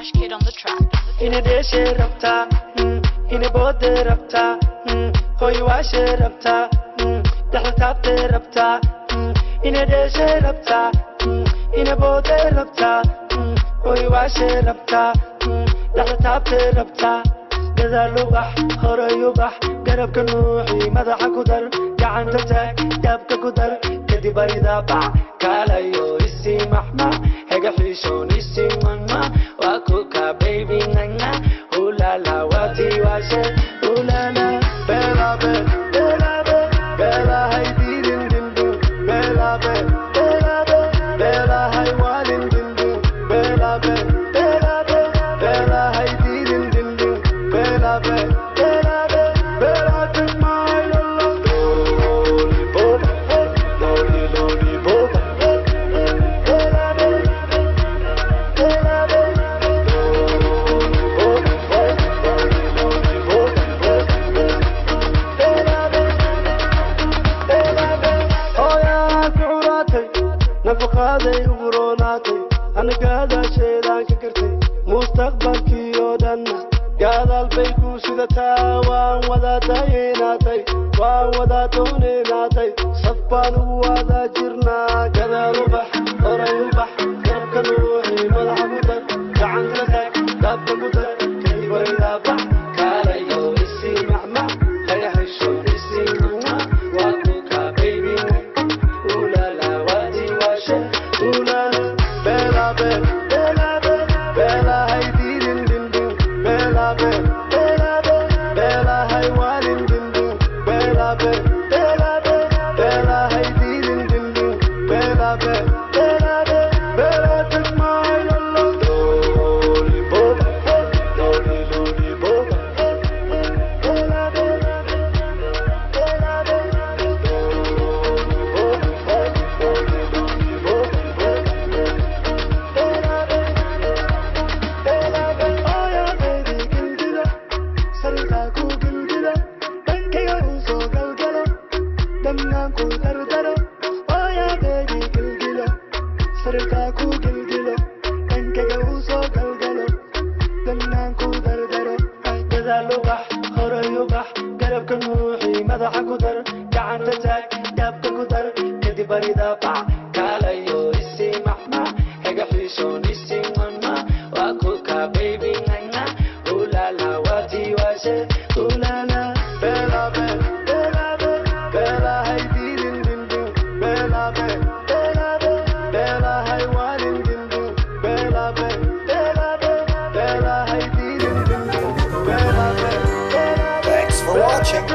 Cash Kid on the track. ina dheeshe rabtaa ina boode rabtaa hoy waashe rabtaa dhaxal taabtee rabtaa ina dheeshe rabtaa ina boode rabtaa hoy waashe rabtaa dhaxal taabtee rabtaa gadaal ubax horay ubax garabka nuuxii madaxa ku dar gacanta taag daabka ku dar kadib arida bac kaalayo isii maxmax hega xiishoon isii manma waa kuka baby nanga ulala wati washe ulala bela be bela be bela hay dirin dindu bela be bela be bela hay walin dindu bela be bela be bela hay dirin dindu bela be bela be bela be my lollipop lollipop bela be bela be nafaqaday ugu roonaatay anigaada sheedaan ka kartay mustaqbalkii oo dhan gadaal bay ku sidataa waan wada daynaatay waan wada doonaynatay saf baan ugu wada jirnaa gadaal ubax horay ubax garabka nuuxii madaxa ku dar gacanta taag daabka ku dar kadib warida bax kaalayo isii maxmax haya hesho isii mama waa kuka baby ulala wati washe ulala bela be bela be bela hay dirin dindu bela be bela be bela hay walin dindu bela be bela be bela hay dirin dindu bela be bela be bela take my lollipop lollipop bela be bela be garabka nuuxii madaxa ku dar gacanta taag daabka ku dar kadib arida bac kaalayo isii maxmax hega xiishoon isii manma waa kuka baby nanga ulala wati washe ulala bela be bela be bela hay dirin dindu bela be bela be bela hay walin dindu bela be bela be bela hay dirin dindu bela be Thanks for watching.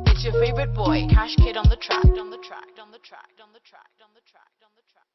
It's your favorite boy, Cash Kid on the track, on the track, on the track, on the track, on the track, on the track.